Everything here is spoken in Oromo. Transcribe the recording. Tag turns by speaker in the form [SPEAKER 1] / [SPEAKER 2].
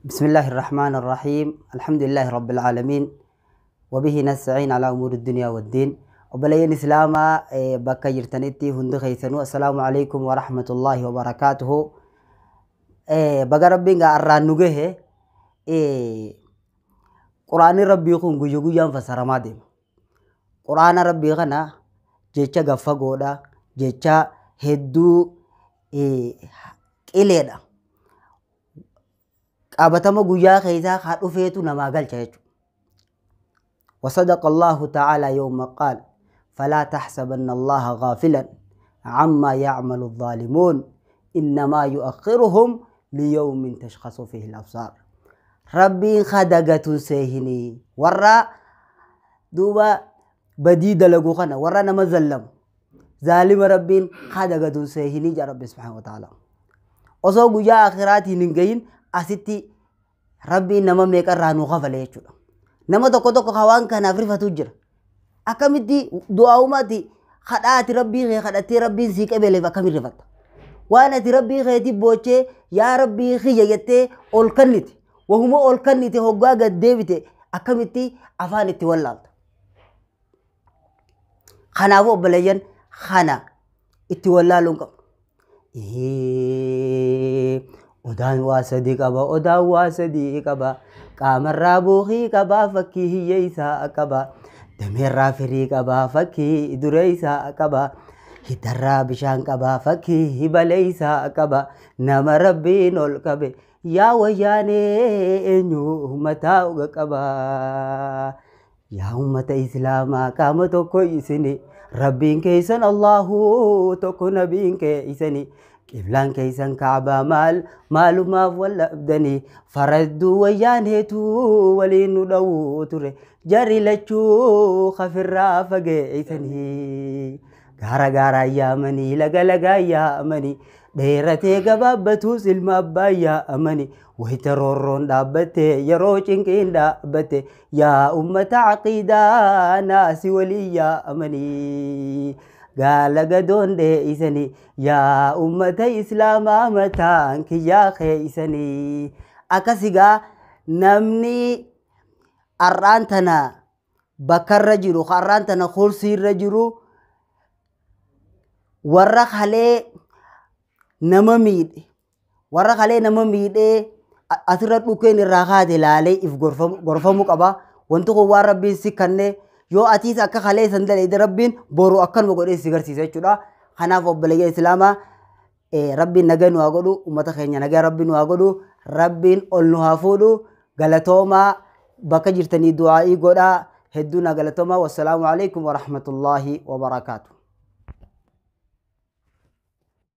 [SPEAKER 1] بسم الله الرحمن الرحيم الحمد لله رب العالمين وبه نستعين على أمور الدنيا والدين وبلين إسلاما بكا جرتنتي هند خيسنو السلام عليكم ورحمة الله وبركاته بقى ربنا الرانوجه قرآن ربي يكون جوجو يام فسر مادم قرآن ربي غنا جيتشا غفقودا جيتشا هدو إليدا qabatama guyyaa keessaa haa dhufeetu namaa galcha jechuudha. وصدق الله تعالى يوم قال فلا تحسبن الله غافلا عما يعمل الظالمون إنما يؤخرهم ليوم تشخص فيه الأبصار. ربي خدقة سيهني ورا دوبا بديد لغوخنا ورا نما ظلم ظالم ربي خدقة سيهني جا رب سبحانه وتعالى. وصو guyyaa akhiraati ningayin asitti rabbi nama meeqa raanu qafale jechuudha. Nama tokko hawaan kanaaf rifatu jira. Akkamitti du'aa'umati kadhaati rabbii kee kadhattee rabbiin sii qabeeleef akkamitti rifatta? Waan ati rabbii keeti boochee yaa rabbii kiyya jettee ol kannite wahuma ol kannite hoggaa gad deebite akkamitti afaan itti wallaalta? Kanaafuu obboleeyyan kana itti wallaaluun qabu. Odaan waa sadii qaba, odaan waa sadii qaba, qaamarraa buuqii qaba, fakkii hiyyee isaa qaba, dameerraa firii qaba, fakkii duree isaa qaba, hitarraa bishaan qaba, fakkii hibalee isaa qaba, nama rabbiin ol qabe, yaa wayyaanee eenyu mataa uga qaba. Yaa ummata islaamaa qaama tokko isini, rabbiin keessan Allahu tokko nabiin keessani. قبلان كيسان كعبا معلومة ولا أبدني فردوا ويانهتو ولينو دو تري جاري لچو خفر رافق عيثني غارا يا مني لغا يا مني ديرتي قبابتو سلم أبا يا مني ويترورون دابتي يروچن كين دابتي يا أمة عقيدة ناسي ولي يا مني قال قدون دي إساني يا أمة إسلاما متان كي يا خي إساني أكسيغا نمني أرانتنا بكر رجلو أرانتنا خرسي رجلو ورق عليه نمميد ورق عليه نمميد أثرت لكين الراغات لالي إف غرفمك أبا وانتو قوار ربي سيكني yoo atiis akka kalee san dalee rabbiin boru akkan godhee si garsiisa jechuudha. Kanaaf obboleeyyaa islaamaa rabbiin nagaa nu haa godhu, ummata keenya nagaa rabbiin nu haa godhu, rabbiin ol nu haa fuudhu. Galatoomaa bakka jirtanii du'aa'ii godhaa. Hedduu na galatoomaa. Wassalaamu alaikum wa rahmatullahi wa barakaatuh.